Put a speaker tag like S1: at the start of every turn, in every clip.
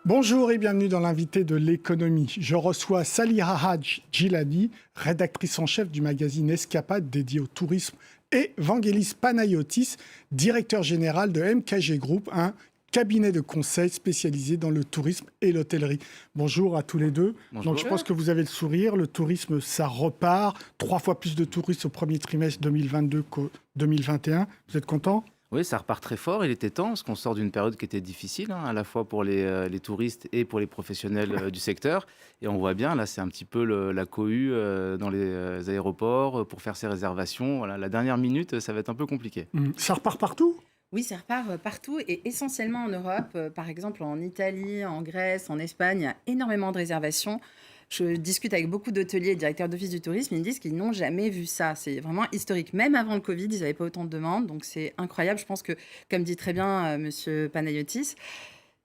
S1: Bonjour et bienvenue dans l'invité de l'économie. Je reçois Saliha Hadj Gilani, rédactrice en chef du magazine Escapade dédié au tourisme, et Vangelis Panayotis, directeur général de MKG Group, un cabinet de conseil spécialisé dans le tourisme et l'hôtellerie. Bonjour à tous les deux.
S2: Bonjour.
S1: Donc je pense que vous avez le sourire. Le tourisme, ça repart. 3 fois plus de touristes au premier trimestre 2022 qu'au 2021. Vous êtes content ?
S2: Oui, ça repart très fort. Il était temps, parce qu'on sort d'une période qui était difficile, à la fois pour les touristes et pour les professionnels du secteur. Et on voit bien, là, c'est un petit peu la cohue dans les aéroports pour faire ses réservations. Voilà, la dernière minute, ça va être un peu compliqué.
S1: Ça repart partout ?
S3: Oui, ça repart partout et essentiellement en Europe. Par exemple, en Italie, en Grèce, en Espagne, il y a énormément de réservations. Je discute avec beaucoup d'hôteliers et directeurs d'office du tourisme. Ils me disent qu'ils n'ont jamais vu ça. C'est vraiment historique. Même avant le Covid, ils n'avaient pas autant de demandes. Donc, c'est incroyable. Je pense que, comme dit très bien Monsieur Panayotis,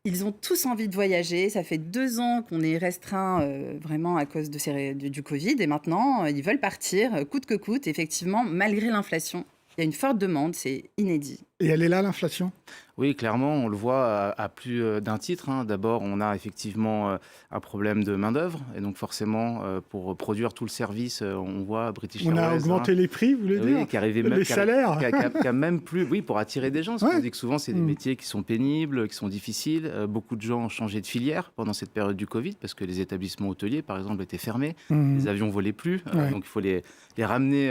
S3: ils ont tous envie de voyager. Ça fait 2 ans qu'on est restreint vraiment à cause du Covid. Et maintenant, ils veulent partir coûte que coûte. Effectivement, malgré l'inflation, il y a une forte demande. C'est inédit.
S1: Et elle est là, l'inflation ?
S2: Oui, clairement, on le voit à plus d'un titre. D'abord, on a effectivement un problème de main-d'œuvre. Et donc, forcément, pour produire tout le service, on voit British Airways.
S1: On a augmenté les prix, vous voulez dire ?
S2: Oui, qui arrivait même,
S1: les salaires
S2: qui a même plus, oui, pour attirer des gens. Parce qu'on dit que souvent, c'est des métiers qui sont pénibles, qui sont difficiles. Beaucoup de gens ont changé de filière pendant cette période du Covid parce que les établissements hôteliers, par exemple, étaient fermés. Les avions ne volaient plus. Donc, il faut les ramener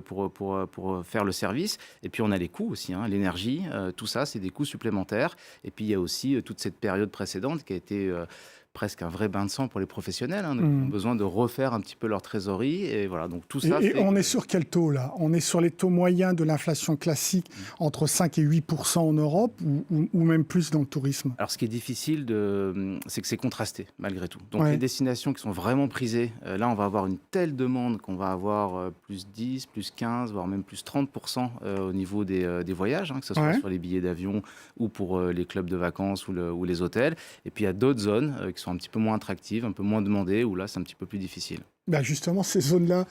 S2: pour faire le service. Et puis, on a les coûts aussi, l'énergie. Tout ça, c'est des coûts supplémentaires. Et puis, il y a aussi toute cette période précédente qui a été presque un vrai bain de sang pour les professionnels. Ils ont besoin de refaire un petit peu leur trésorerie. Et voilà, donc tout ça...
S1: Et on est sur quel taux, là ? On est sur les taux moyens de l'inflation classique, entre 5 et 8% en Europe, ou même plus dans le tourisme ?
S2: Alors, ce qui est difficile, c'est que c'est contrasté, malgré tout. Donc, les destinations qui sont vraiment prisées, là, on va avoir une telle demande qu'on va avoir plus 10, plus 15, voire même plus 30% au niveau des voyages, que ce soit sur les billets d'avion ou pour les clubs de vacances ou les hôtels. Et puis, il y a d'autres zones qui sont un petit peu moins attractives, un peu moins demandées, où là, c'est un petit peu plus difficile.
S1: Justement, ces zones-là,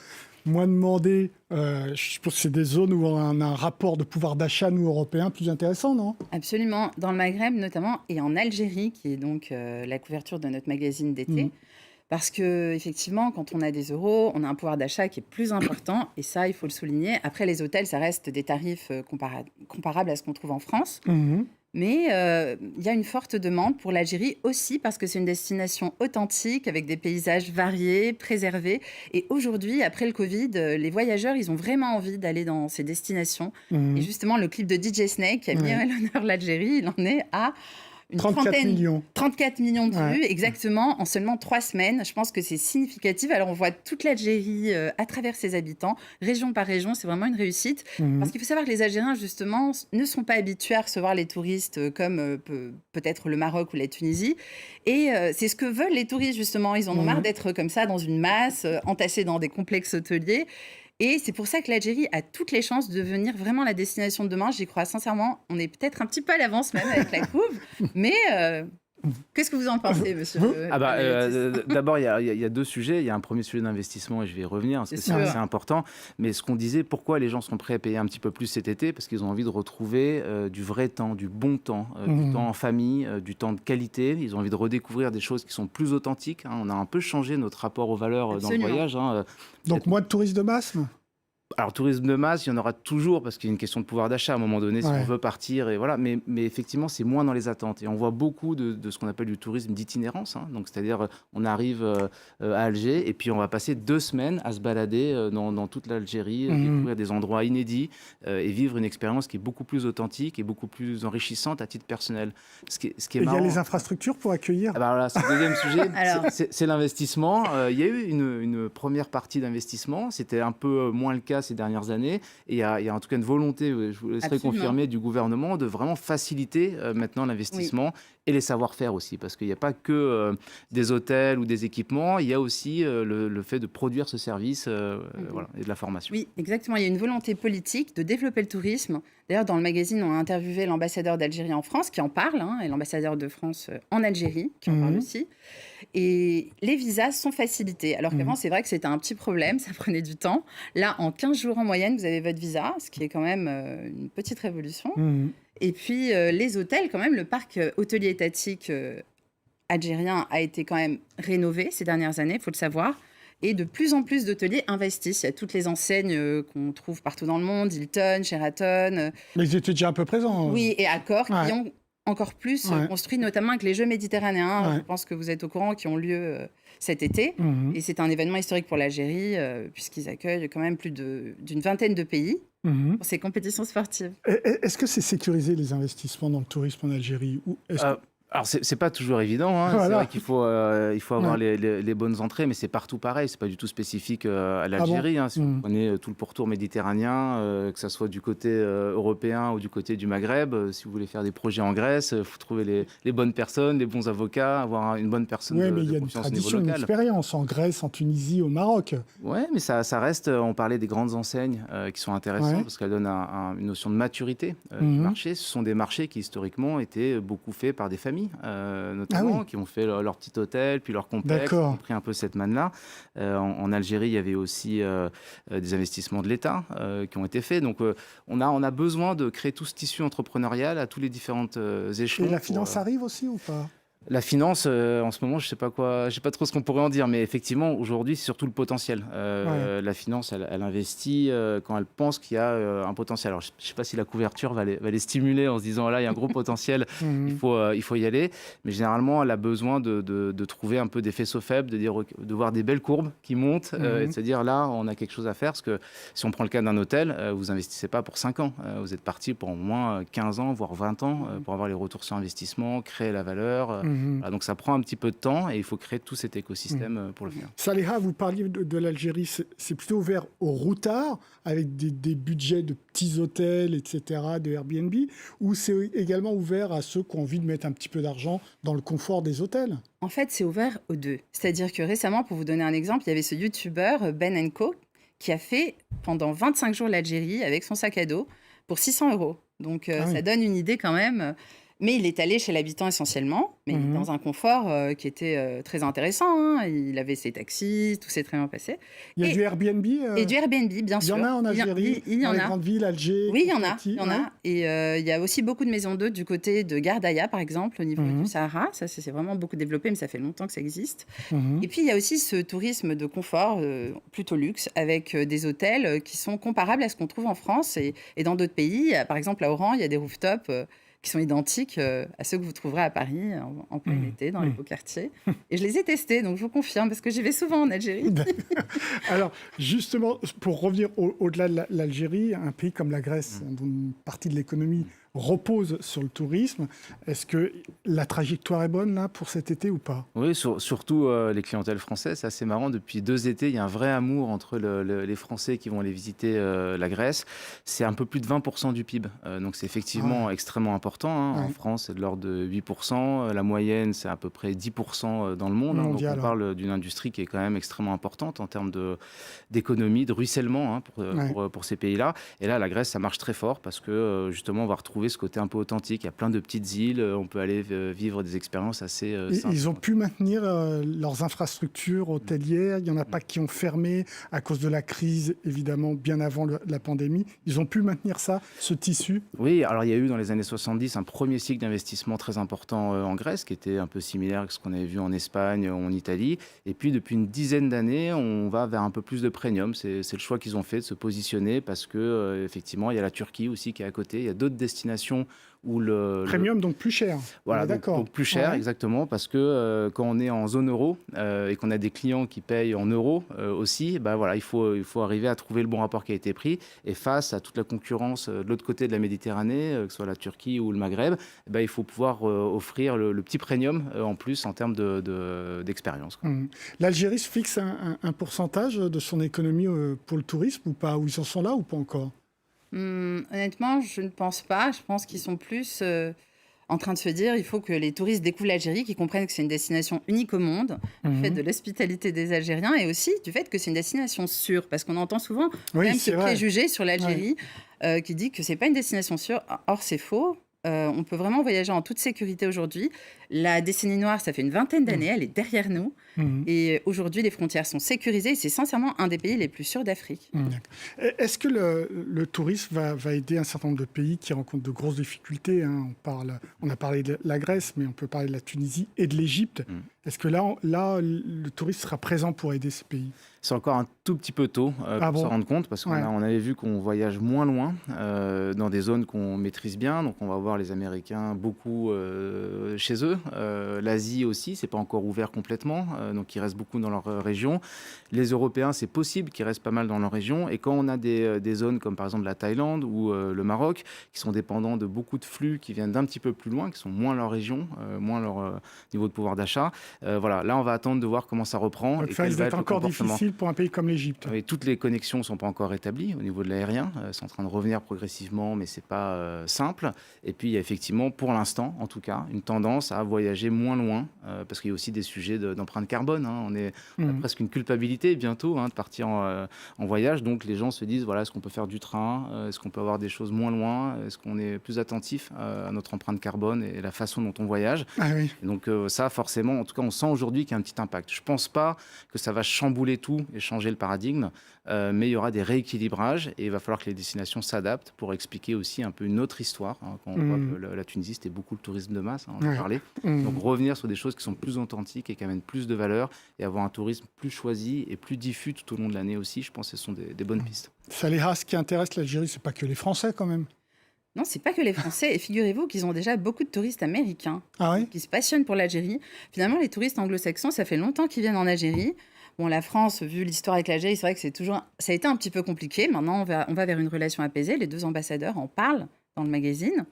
S1: moins demandées, je pense que c'est des zones où on a un rapport de pouvoir d'achat, nous, Européens, plus intéressant, non ?
S3: Absolument. Dans le Maghreb, notamment, et en Algérie, qui est donc la couverture de notre magazine d'été. Parce qu'effectivement, quand on a des euros, on a un pouvoir d'achat qui est plus important. Et ça, il faut le souligner. Après, les hôtels, ça reste des tarifs comparables à ce qu'on trouve en France. Mais il y a une forte demande pour l'Algérie aussi parce que c'est une destination authentique avec des paysages variés, préservés. Et aujourd'hui, après le Covid, les voyageurs, ils ont vraiment envie d'aller dans ces destinations. Et justement, le clip de DJ Snake qui a mis à l'honneur l'Algérie, il en est à...
S1: 34 millions.
S3: 34 millions de vues, exactement, en seulement 3 semaines. Je pense que c'est significatif. Alors, on voit toute l'Algérie à travers ses habitants, région par région. C'est vraiment une réussite. Parce qu'il faut savoir que les Algériens, justement, ne sont pas habitués à recevoir les touristes comme peut-être le Maroc ou la Tunisie. Et c'est ce que veulent les touristes, justement. Ils en ont marre d'être comme ça, dans une masse, entassés dans des complexes hôteliers. Et c'est pour ça que l'Algérie a toutes les chances de devenir vraiment la destination de demain. J'y crois sincèrement. On est peut-être un petit peu à l'avance même avec la couve. Mais qu'est-ce que vous en pensez, monsieur
S2: D'abord, il y a 2 sujets. Il y a un premier sujet d'investissement et je vais y revenir parce que c'est assez important. Mais ce qu'on disait, pourquoi les gens sont prêts à payer un petit peu plus cet été ? Parce qu'ils ont envie de retrouver du vrai temps, du bon temps, du temps en famille, du temps de qualité. Ils ont envie de redécouvrir des choses qui sont plus authentiques. On a un peu changé notre rapport aux valeurs dans le voyage.
S1: Donc, moins de touristes de masse ?
S2: Alors, tourisme de masse, il y en aura toujours parce qu'il y a une question de pouvoir d'achat à un moment donné si on veut partir. Et voilà. Mais effectivement, c'est moins dans les attentes. Et on voit beaucoup de ce qu'on appelle du tourisme d'itinérance. Donc, c'est-à-dire, on arrive à Alger et puis on va passer 2 semaines à se balader dans toute l'Algérie, découvrir des endroits inédits et vivre une expérience qui est beaucoup plus authentique et beaucoup plus enrichissante à titre personnel. Ce qui est marrant,
S1: il y a les infrastructures pour accueillir.
S2: Là, c'est le deuxième sujet. C'est l'investissement. Il y a eu une première partie d'investissement. C'était un peu moins le cas ces dernières années. Et il y a en tout cas une volonté, je vous laisserai confirmer, du gouvernement de vraiment faciliter maintenant l'investissement et les savoir-faire aussi. Parce qu'il n'y a pas que des hôtels ou des équipements, il y a aussi le fait de produire ce service et de la formation.
S3: Oui, exactement. Il y a une volonté politique de développer le tourisme. D'ailleurs, dans le magazine, on a interviewé l'ambassadeur d'Algérie en France qui en parle, et l'ambassadeur de France en Algérie qui en parle aussi. Et les visas sont facilités. Alors qu'avant, c'est vrai que c'était un petit problème, ça prenait du temps. Là, en 15 jours en moyenne, vous avez votre visa, ce qui est quand même une petite révolution. Et puis, les hôtels, quand même, le parc hôtelier étatique algérien a été quand même rénové ces dernières années, il faut le savoir. Et de plus en plus d'hôteliers investissent. Il y a toutes les enseignes qu'on trouve partout dans le monde, Hilton, Sheraton.
S1: Mais ils étaient déjà un peu présents.
S3: Oui, et Accor, qui ont encore plus construit, notamment avec les Jeux méditerranéens. Je pense que vous êtes au courant, qui ont lieu cet été. Et c'est un événement historique pour l'Algérie, puisqu'ils accueillent quand même plus d'une vingtaine de pays pour ces compétitions sportives.
S1: Est-ce que c'est sécurisé, les investissements dans le tourisme en Algérie ou
S2: Alors, c'est pas toujours évident. Voilà. C'est vrai qu'il faut avoir les bonnes entrées, mais c'est partout pareil. C'est pas du tout spécifique à l'Algérie. Si vous prenez tout le pourtour méditerranéen, que ce soit du côté européen ou du côté du Maghreb, si vous voulez faire des projets en Grèce, il faut trouver les bonnes personnes, les bons avocats, avoir une bonne personne de confiance au niveau local.
S1: Oui, mais il y a une tradition, une expérience en Grèce, en Tunisie, au Maroc.
S2: Oui, mais ça reste... On parlait des grandes enseignes qui sont intéressantes parce qu'elles donnent une notion de maturité du marché. Ce sont des marchés qui, historiquement, étaient beaucoup faits par des familles. Notamment, qui ont fait leur petit hôtel, puis leur complexe, qui ont pris un peu cette manne-là. En Algérie, il y avait aussi des investissements de l'État qui ont été faits. Donc, on a besoin de créer tout ce tissu entrepreneurial à tous les différents échelons.
S1: Et la finance arrive aussi ou pas ?
S2: La finance, en ce moment, je sais pas trop ce qu'on pourrait en dire, mais effectivement, aujourd'hui, c'est surtout le potentiel. La finance, elle investit quand elle pense qu'il y a un potentiel. Alors, je sais pas si la couverture va les stimuler en se disant, là, il y a un gros potentiel, il faut y aller. Mais généralement, elle a besoin de trouver un peu des faisceaux faibles, de voir des belles courbes qui montent, et de se dire, là, on a quelque chose à faire. Parce que si on prend le cas d'un hôtel, vous investissez pas pour 5 ans. Vous êtes parti pour au moins 15 ans, voire 20 ans, pour avoir les retours sur investissement, créer la valeur. Voilà, donc ça prend un petit peu de temps et il faut créer tout cet écosystème pour le faire.
S1: Saliha, vous parliez de l'Algérie, c'est plutôt ouvert aux routards avec des budgets de petits hôtels, etc., de Airbnb, ou c'est également ouvert à ceux qui ont envie de mettre un petit peu d'argent dans le confort des hôtels ?
S3: En fait, c'est ouvert aux deux. C'est-à-dire que récemment, pour vous donner un exemple, il y avait ce youtubeur Ben & Co qui a fait pendant 25 jours l'Algérie avec son sac à dos pour 600 €. Donc ça donne une idée quand même. Mais il est allé chez l'habitant essentiellement, mais dans un confort qui était très intéressant. Il avait ses taxis, tout s'est très bien passé.
S1: Il y a du Airbnb
S3: Et du Airbnb, bien sûr.
S1: Il y en a en Algérie,
S3: il y en
S1: dans
S3: a.
S1: les grandes villes, Alger,
S3: Oui, il y en a. Et il y a aussi beaucoup de maisons d'hôtes du côté de Gardaïa, par exemple, au niveau du Sahara. Ça, c'est vraiment beaucoup développé, mais ça fait longtemps que ça existe. Et puis, il y a aussi ce tourisme de confort, plutôt luxe, avec des hôtels qui sont comparables à ce qu'on trouve en France et dans d'autres pays. Par exemple, à Oran, il y a des rooftops qui sont identiques à ceux que vous trouverez à Paris en plein été, dans les beaux quartiers. Et je les ai testés, donc je vous confirme, parce que j'y vais souvent en Algérie.
S1: Alors, justement, pour revenir au-delà de l'Algérie, un pays comme la Grèce, dont une partie de l'économie repose sur le tourisme, est-ce que la trajectoire est bonne, là, pour cet été ou pas ?
S2: Oui, surtout les clientèles françaises. C'est assez marrant. Depuis 2 étés, il y a un vrai amour entre les Français qui vont aller visiter la Grèce. C'est un peu plus de 20% du PIB. Donc, c'est effectivement extrêmement important. En France, c'est de l'ordre de 8%. La moyenne, c'est à peu près 10% dans le monde. Donc, on parle d'une industrie qui est quand même extrêmement importante en termes d'économie, de ruissellement pour ces pays-là. Et là, la Grèce, ça marche très fort parce que, justement, on va retrouver ce côté un peu authentique. Il y a plein de petites îles. On peut aller vivre des expériences assez simples.
S1: Ils ont pu maintenir leurs infrastructures hôtelières. Il n'y en a pas qui ont fermé à cause de la crise, évidemment, bien avant la pandémie. Ils ont pu maintenir ça, ce tissu ?
S2: Oui, alors il y a eu dans les années 70 un premier cycle d'investissement très important en Grèce, qui était un peu similaire à ce qu'on avait vu en Espagne ou en Italie. Et puis, depuis une dizaine d'années, on va vers un peu plus de premium. C'est le choix qu'ils ont fait de se positionner parce que, effectivement, il y a la Turquie aussi qui est à côté. Il y a d'autres destinations où
S1: premium, donc plus cher.
S2: Voilà, donc plus cher, exactement, parce que quand on est en zone euro et qu'on a des clients qui payent en euros aussi, voilà, il faut arriver à trouver le bon rapport qui a été pris. Et face à toute la concurrence de l'autre côté de la Méditerranée, que ce soit la Turquie ou le Maghreb, il faut pouvoir offrir le petit premium en plus en termes d'expérience.
S1: L'Algérie se fixe un pourcentage de son économie pour le tourisme ou pas ? Ou ils en sont là ou pas encore ?
S3: Honnêtement, je ne pense pas. Je pense qu'ils sont plus en train de se dire il faut que les touristes découvrent l'Algérie, qu'ils comprennent que c'est une destination unique au monde, du fait de l'hospitalité des Algériens et aussi du fait que c'est une destination sûre. Parce qu'on entend souvent même ce préjugé sur l'Algérie qui dit que ce n'est pas une destination sûre. Or, c'est faux. On peut vraiment voyager en toute sécurité aujourd'hui. La décennie noire, ça fait une vingtaine d'années, elle est derrière nous. Et aujourd'hui, les frontières sont sécurisées et c'est sincèrement un des pays les plus sûrs d'Afrique.
S1: Est-ce que le tourisme va aider un certain nombre de pays qui rencontrent de grosses difficultés, hein? On a parlé de la Grèce, mais on peut parler de la Tunisie et de l'Égypte. Est-ce que là, le tourisme sera présent pour aider ces pays?
S2: C'est encore un tout petit peu tôt pour s'en rendre compte, parce qu'on avait vu qu'on voyage moins loin, dans des zones qu'on maîtrise bien. Donc on va voir les Américains beaucoup chez eux. L'Asie aussi, c'est pas encore ouvert complètement, donc ils restent beaucoup dans leur région. Les Européens, c'est possible qu'ils restent pas mal dans leur région. Et quand on a des zones comme par exemple la Thaïlande ou le Maroc, qui sont dépendants de beaucoup de flux qui viennent d'un petit peu plus loin, qui sont moins leur région, moins leur niveau de pouvoir d'achat, voilà, là on va attendre de voir comment ça reprend.
S1: Donc ça risque d'être encore difficile pour un pays comme l'Égypte.
S2: Oui, toutes les connexions ne sont pas encore établies au niveau de l'aérien. C'est en train de revenir progressivement, mais ce n'est pas simple. Et puis, il y a effectivement, pour l'instant, en tout cas, une tendance à voyager moins loin, parce qu'il y a aussi des sujets d'empreinte carbone. On a presque une culpabilité bientôt de partir en voyage. Donc, les gens se disent, voilà, est-ce qu'on peut faire du train? Est-ce qu'on peut avoir des choses moins loin? Est-ce qu'on est plus attentif à notre empreinte carbone et la façon dont on voyage? Et donc, ça, forcément, en tout cas, on sent aujourd'hui qu'il y a un petit impact. Je ne pense pas que ça va chambouler tout et changer le paradigme, mais il y aura des rééquilibrages et il va falloir que les destinations s'adaptent pour expliquer aussi un peu une autre histoire. Quand on voit que la Tunisie, c'était beaucoup le tourisme de masse, on en a parlé. Donc revenir sur des choses qui sont plus authentiques et qui amènent plus de valeur et avoir un tourisme plus choisi et plus diffus tout au long de l'année aussi, je pense que ce sont des bonnes pistes.
S1: Saliha, ce qui intéresse l'Algérie, c'est pas que les Français quand même.
S3: Non, c'est pas que les Français. Et figurez-vous qu'ils ont déjà beaucoup de touristes américains qui se passionnent pour l'Algérie. Finalement, les touristes anglo-saxons, ça fait longtemps qu'ils viennent en Algérie. Bon, la France, vu l'histoire avec l'Algérie, c'est vrai que ça a été un petit peu compliqué. Maintenant, on va vers une relation apaisée. Les deux ambassadeurs en parlent dans le magazine.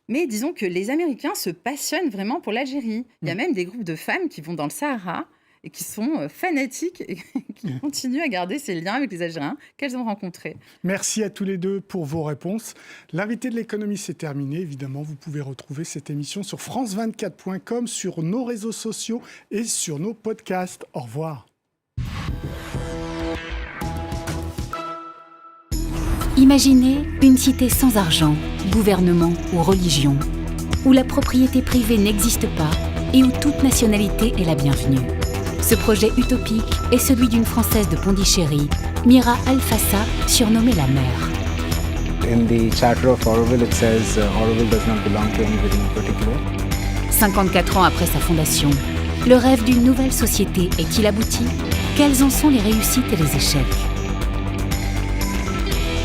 S3: Mais disons que les Américains se passionnent vraiment pour l'Algérie. Il y a même des groupes de femmes qui vont dans le Sahara et qui sont fanatiques et qui continuent à garder ces liens avec les Algériens qu'elles ont rencontrés.
S1: Merci à tous les deux pour vos réponses. L'invité de l'économie, c'est terminé. Évidemment, vous pouvez retrouver cette émission sur france24.com, sur nos réseaux sociaux et sur nos podcasts. Au revoir.
S4: Imaginez une cité sans argent, gouvernement ou religion, où la propriété privée n'existe pas et où toute nationalité est la bienvenue. Ce projet utopique est celui d'une Française de Pondichéry, Mira Alfassa, surnommée la mère.
S5: In the Charter of Auroville, it says Auroville does not belong to anybody in particular.
S4: 54 ans après sa fondation, le rêve d'une nouvelle société est-il abouti? Quelles en sont les réussites et les échecs?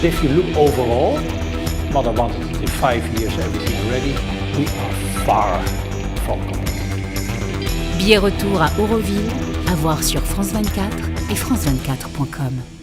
S6: If you look overall, Mother wanted it in 5 years, everything ready. We are far from complete.
S4: Billet retour à Auroville, à voir sur France 24 et france24.com.